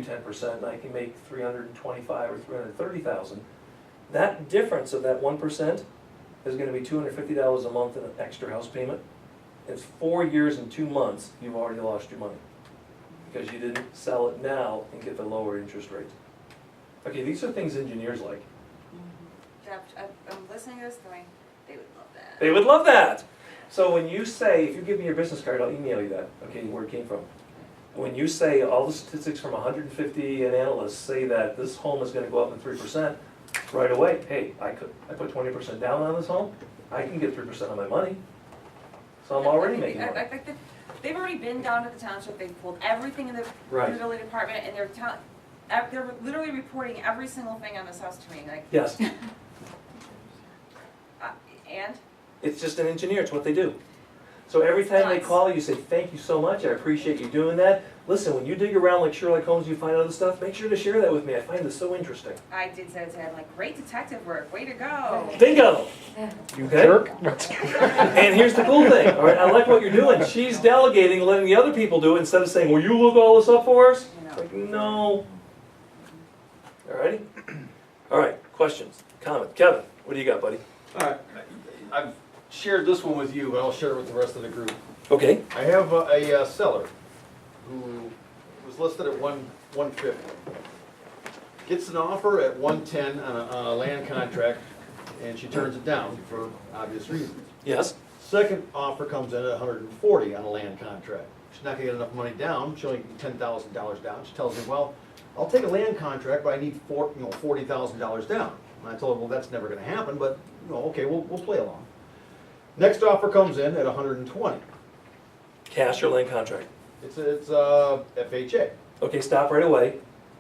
10% and I can make 325 or 330,000, that difference of that 1% is gonna be $250 a month in an extra house payment. It's 4 years and 2 months, you've already lost your money. Because you didn't sell it now and get the lower interest rate. Okay, these are things engineers like. Jeff, I'm listening to this going, they would love that. They would love that. So when you say, if you give me your business card, I'll email you that, okay, where it came from. When you say all the statistics from 150 analysts say that this home is gonna go up in 3%, right away, hey, I put 20% down on this home, I can get 3% on my money. So I'm already making money. I think that they've already been down to the township, they've pulled everything in the Right. building department, and they're literally reporting every single thing on this house to me, like, Yes, and? it's just an engineer, it's what they do. So every time they Nice. call you, say, thank you so much, I appreciate you doing that. Listen, when you dig around like Sherlock Holmes, you find other stuff, make sure to share that with me, I find this so interesting. I did say to him, like, great detective work, way to go. Bingo! You okay? Jerk. And here's the cool thing, all right, I like what you're doing. She's delegating, letting the other people do it instead of saying, will you look all this up for us? You know. Like, no. All righty? All right, questions, comment. Kevin, what do you got, buddy? All right, I've shared this one with you, but I'll share it with the rest of the group. Okay, I have a seller who was listed at 150. Gets an offer at 110 on a land contract, and she turns it down for obvious reasons. yes, Second offer comes in at 140 on a land contract. She's not gonna get enough money down, she only can get $10,000 down. She tells me, well, I'll take a land contract, but I need $40,000 down. And I told her, well, that's never gonna happen, but, okay, we'll play along. Next offer comes in at 120. cash or land contract. It's FHA. Okay, stop right away.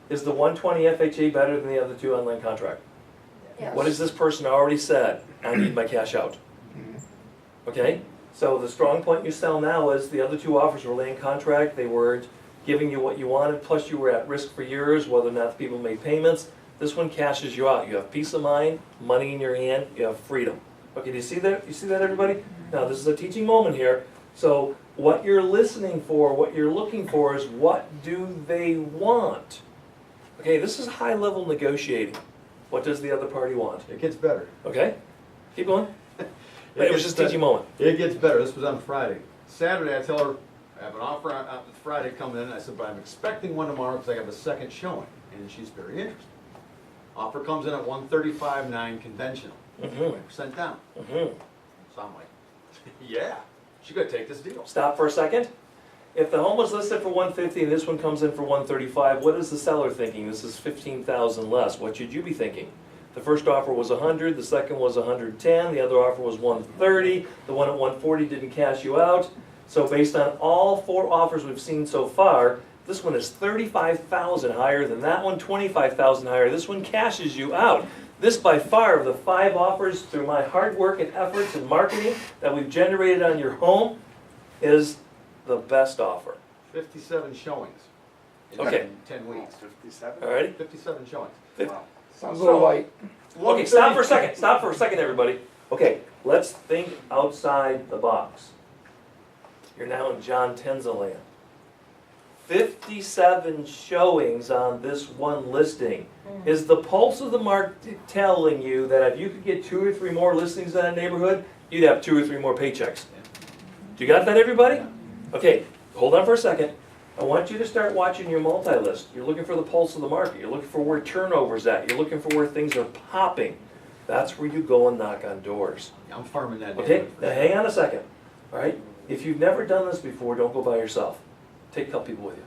Is the 120 FHA better than the other two on land contract? Yes. What has this person already said? I need my cash out. Okay, so the strong point you sell now is the other two offers were land contract, they weren't giving you what you wanted, plus you were at risk for years, whether or not the people made payments. This one cashes you out. You have peace of mind, money in your hand, you have freedom. Okay, do you see that? You see that, everybody? Now, this is a teaching moment here. So what you're listening for, what you're looking for is what do they want? Okay, this is high-level negotiating. What does the other party want? It gets better. Okay, keep going. It was just a teaching moment. It gets better. This was on Friday. Saturday, I tell her, I have an offer on Friday coming in. I said, but I'm expecting one tomorrow because I have a second showing. And she's very interested. Offer comes in at 135.9 conventional. 20% down. So I'm like, yeah, she's gonna take this deal. Stop for a second. If the home was listed for 150 and this one comes in for 135, what is the seller thinking? This is 15,000 less. What should you be thinking? The first offer was 100, the second was 110, the other offer was 130, the one at 140 didn't cash you out. So based on all four offers we've seen so far, this one is 35,000 higher than that one, 25,000 higher. This one cashes you out. This by far of the 5 offers through my hard work and efforts and marketing that we've generated on your home is the best offer. 57 showings in Okay. 10 weeks. 57? Alrighty? 57 showings. Sounds a little light. Okay, stop for a second. Stop for a second, everybody. Okay, let's think outside the box. You're now in John Tenza land. 57 showings on this one listing. Is the pulse of the market telling you that if you could get 2 or 3 more listings in that neighborhood, you'd have 2 or 3 more paychecks? Do you got that, everybody? Okay, hold on for a second. I want you to start watching your multi-list. You're looking for the pulse of the market. You're looking for where turnover's at. You're looking for where things are popping. That's where you go and knock on doors. I'm farming that. Okay, now hang on a second. All right, if you've never done this before, don't go by yourself. Take a couple people with you.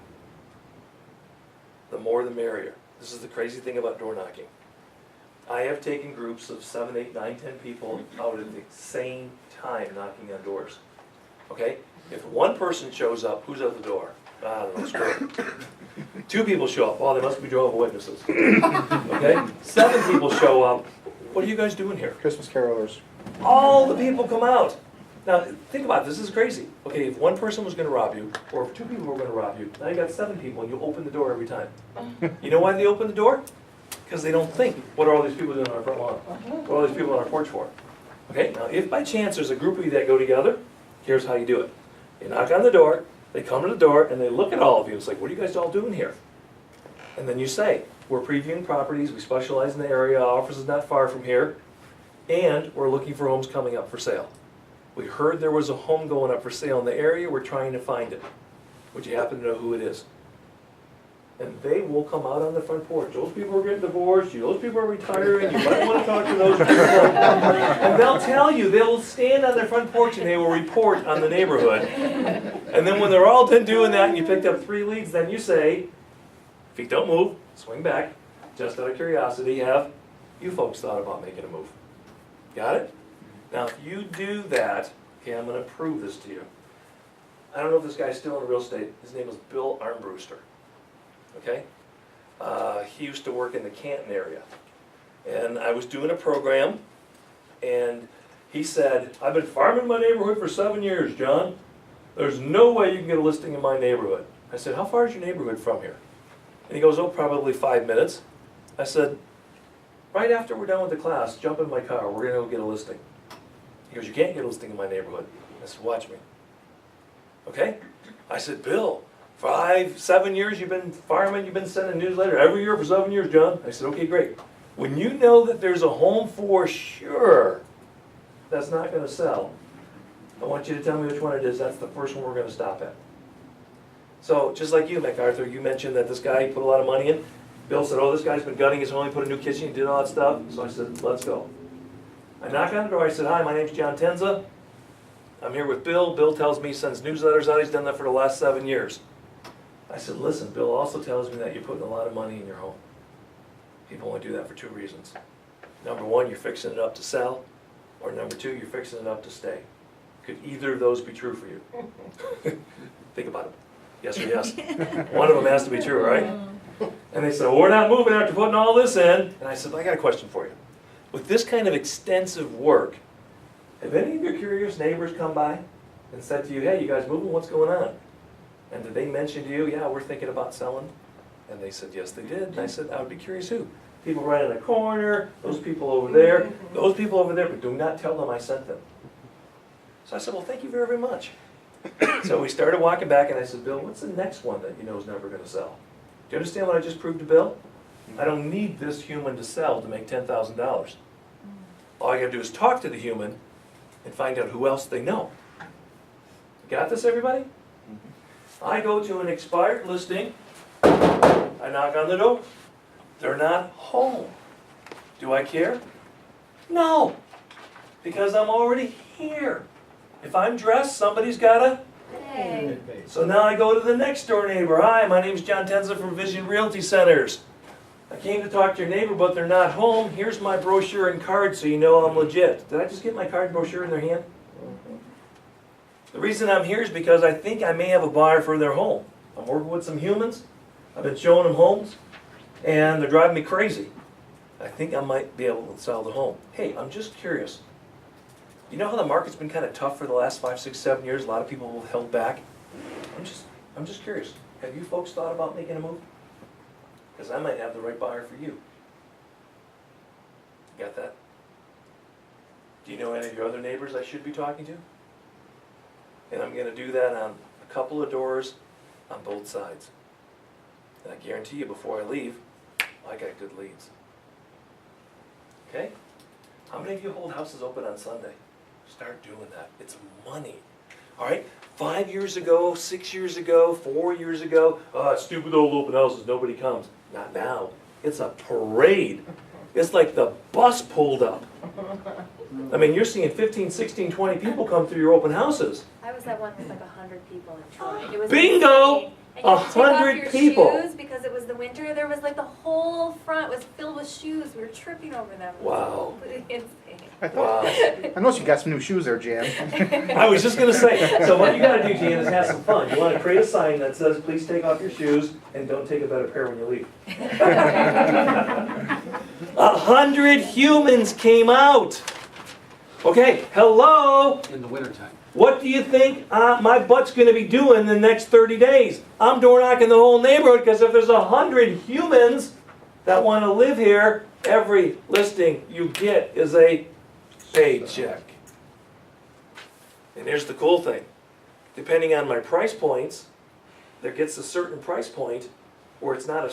The more the merrier. This is the crazy thing about door knocking. I have taken groups of 7, 8, 9, 10 people out at the same time knocking on doors. Okay? If one person shows up, who's at the door? I don't know, screw it. 2 people show up, oh, they must be Jehovah's Witnesses. Okay? 7 people show up, what are you guys doing here? Christmas carolers. All the people come out. Now, think about it, this is crazy. Okay, if one person was gonna rob you, or if 2 people were gonna rob you, now you got 7 people and you open the door every time. You know why they open the door? Because they don't think, what are all these people doing on our front lawn? What are all these people on our porch for? Okay, now if by chance there's a group of you that go together, here's how you do it. You knock on the door, they come to the door, and they look at all of you. It's like, what are you guys all doing here? And then you say, we're previewing properties, we specialize in the area, our office is not far from here, and we're looking for homes coming up for sale. We heard there was a home going up for sale in the area, we're trying to find it. Would you happen to know who it is? And they will come out on the front porch. Those people are getting divorced, those people are retiring, you might want to talk to those people. And they'll tell you, they'll stand on their front porch and they will report on the neighborhood. And then when they're all done doing that and you picked up 3 leads, then you say, feet don't move, swing back. Just out of curiosity, have you folks thought about making a move? Got it? Now if you do that, okay, I'm going to prove this to you. I don't know if this guy's still in real estate. His name is Bill Armbruster. Okay? He used to work in the Canton area. And I was doing a program, and he said, I've been farming my neighborhood for 7 years, John. There's no way you can get a listing in my neighborhood. I said, how far is your neighborhood from here? And he goes, oh, probably 5 minutes. I said, right after we're done with the class, jump in my car, we're gonna go get a listing. He goes, you can't get a listing in my neighborhood. I said, watch me. Okay? I said, Bill, 5, 7 years you've been farming, you've been sending a newsletter every year for 7 years, John. I said, okay, great. When you know that there's a home for sure that's not gonna sell, I want you to tell me which one it is. That's the first one we're gonna stop at. So, just like you, MacArthur, you mentioned that this guy put a lot of money in. Bill said, oh, this guy's been gutting his home, he put a new kitchen, he did all that stuff. So I said, let's go. I knock on the door, I said, hi, my name's John Tenza. I'm here with Bill. Bill tells me he sends newsletters out, he's done that for the last 7 years. I said, listen, Bill also tells me that you're putting a lot of money in your home. People only do that for 2 reasons. Number 1, you're fixing it up to sell, or number 2, you're fixing it up to stay. Could either of those be true for you? Think about it. Yes or yes? One of them has to be true, right? And they said, well, we're not moving after putting all this in. And I said, well, I got a question for you. With this kind of extensive work, have any of your curious neighbors come by and said to you, hey, you guys moving? What's going on? And did they mention to you, yeah, we're thinking about selling? And they said, yes, they did. And I said, I would be curious who? People right in the corner, those people over there, but do not tell them I sent them. So I said, well, thank you very, very much. So we started walking back, and I said, Bill, what's the next one that you know is never going to sell? Do you understand what I just proved to Bill? I don't need this human to sell to make $10,000. All I got to do is talk to the human and find out who else they know. Got this, everybody? I go to an expired listing, I knock on the door. They're not home. Do I care? No, because I'm already here. If I'm dressed, somebody's gotta. Hey. So now I go to the next door neighbor. Hi, my name's John Tenza from Vision Realty Centers. I came to talk to your neighbor, but they're not home. Here's my brochure and card so you know I'm legit. Did I just get my card and brochure in their hand? The reason I'm here is because I think I may have a buyer for their home. I'm working with some humans. I've been showing them homes, and they're driving me crazy. I think I might be able to sell the home. Hey, I'm just curious. You know how the market's been kind of tough for the last 5, 6, 7 years? A lot of people have held back. I'm just curious. Have you folks thought about making a move? Because I might have the right buyer for you. Got that? Do you know any of your other neighbors I should be talking to? And I'm going to do that on a couple of doors on both sides. And I guarantee you before I leave, I got good leads. Okay? How many of you hold houses open on Sunday? Start doing that. It's money. All right? 5 years ago, 6 years ago, 4 years ago, it's stupid old open houses, nobody comes. Not now. It's a parade. It's like the bus pulled up. I mean, you're seeing 15, 16, 20 people come through your open houses. I was at one with like 100 people in Troy. It was Bingo! insane. And you had to take off 100 your people. shoes because it was the winter. There was like the whole front was filled with shoes. We were tripping over them. It was Wow. completely insane. Wow. I noticed you got some new shoes there, Jan. I was just going to say, so what you got to do, Jan, is have some fun. You want to create a sign that says, please take off your shoes and don't take a better pair when you leave. 100 humans came out. Okay, hello? In the wintertime. What do you think my butt's going to be doing in the next 30 days? I'm door knocking the whole neighborhood because if there's 100 humans that want to live here, every listing you get is a paycheck. And here's the cool thing. Depending on my price points, there gets a certain price point where it's not a